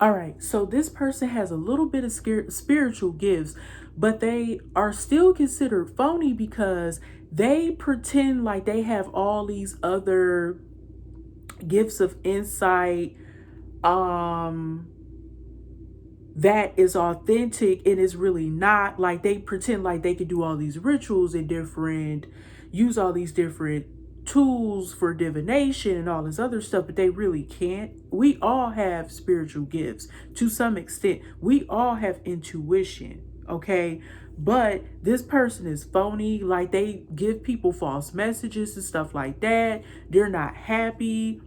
All right, so this person has a little bit of spiritual gifts, but they are still considered phony because they pretend like they have all these other gifts of insight, um that is authentic and is really not. Like, they pretend like they could do all these rituals and use all these different tools for divination and all this other stuff, but they really can't. We all have spiritual gifts to some extent. We all have intuition, okay? But this person is phony. Like, they give people false messages and stuff like that. They're not happy.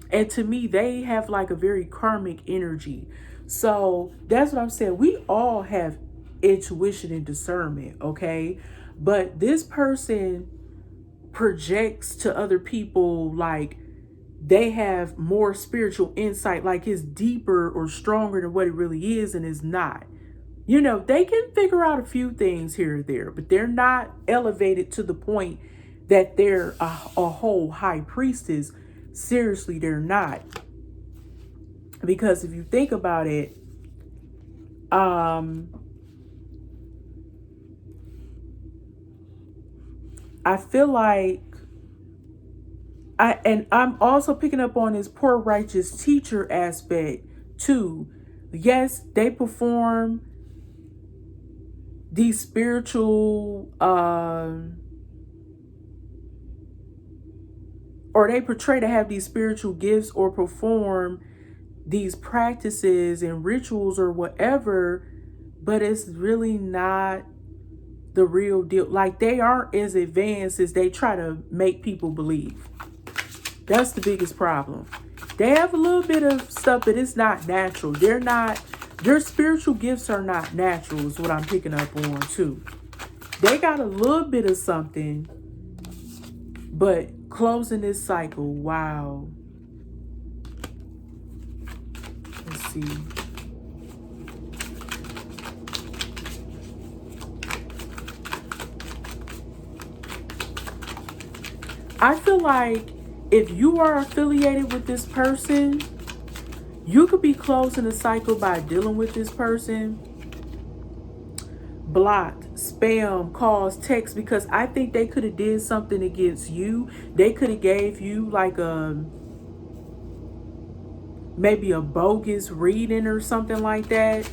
And to me, they have like a very karmic energy. So that's what I'm saying. We all have intuition and discernment, okay? But this person projects to other people like they have more spiritual insight, like it's deeper or stronger than what it really is, and is not. You know, they can figure out a few things here or there, but they're not elevated to the point that they're a whole high priestess. Seriously, they're not. Because if you think about it, I feel like I'm also picking up on this poor righteous teacher aspect too. Yes, they perform these spiritual or they portray to have these spiritual gifts or perform these practices and rituals or whatever, but it's really not the real deal. Like, they aren't as advanced as they try to make people believe. That's the biggest problem. They have a little bit of stuff, but it's not natural. Their spiritual gifts are not natural, is what I'm picking up on too. They got a little bit of something, but closing this cycle, wow. Let's see. I feel like if you are affiliated with this person, you could be closing the cycle by dealing with this person. Blocked, spam, calls, text, because I think they could have did something against you. They could have gave you like maybe a bogus reading or something like that.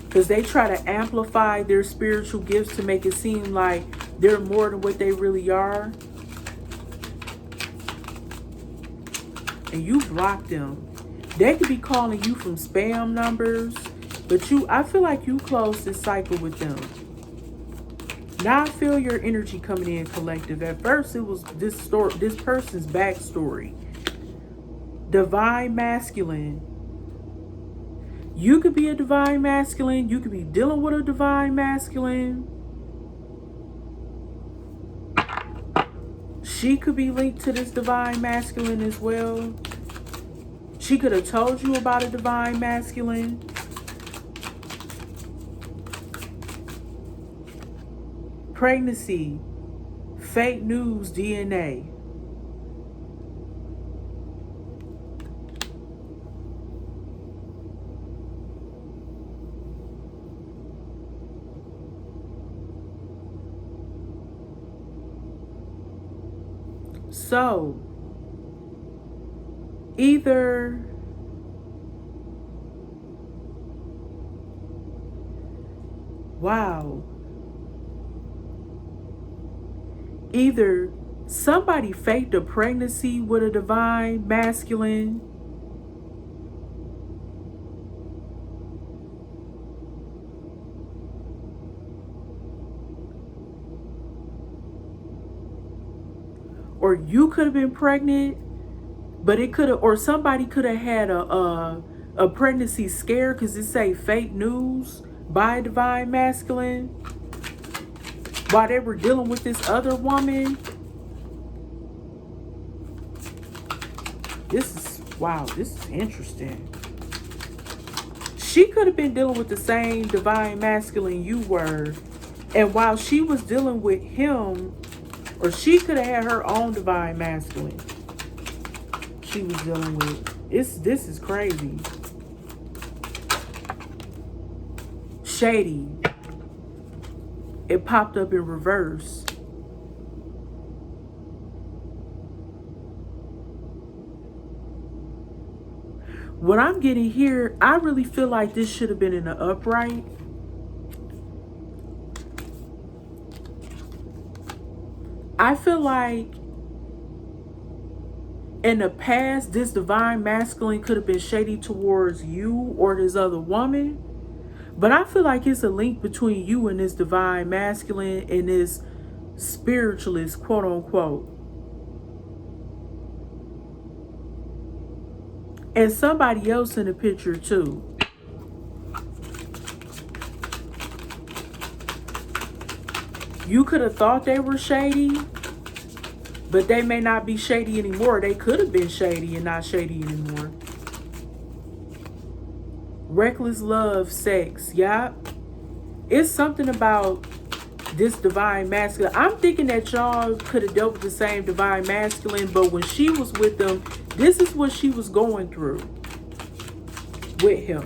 Because they try to amplify their spiritual gifts to make it seem like they're more than what they really are. And you block them. They could be calling you from spam numbers, but I feel like you closed this cycle with them. Now I feel your energy coming in, collective. At first it was this person's backstory. Divine masculine. You could be a divine masculine. You could be dealing with a divine masculine. She could be linked to this divine masculine as well. She could have told you about a divine masculine. Pregnancy, fake news, DNA. So, either wow. Either somebody faked a pregnancy with a divine masculine, or you could have been pregnant, but it could have, or somebody could have had a pregnancy scare because it say fake news by a divine masculine while they were dealing with this other woman. This is interesting. She could have been dealing with the same divine masculine you were, and while she was dealing with him, or she could have had her own divine masculine. she was dealing with. This is crazy. Shady. It popped up in reverse. What I'm getting here, I really feel like this should have been in the upright. I feel like in the past, this divine masculine could have been shady towards you or this other woman. But I feel like it's a link between you and this divine masculine and this spiritualist, quote unquote. And somebody else in the picture too. You could have thought they were shady, but they may not be shady anymore. They could have been shady and not shady anymore. Reckless love, sex, yeah. It's something about this divine masculine. I'm thinking that y'all could have dealt with the same divine masculine, but when she was with them, this is what she was going through with him.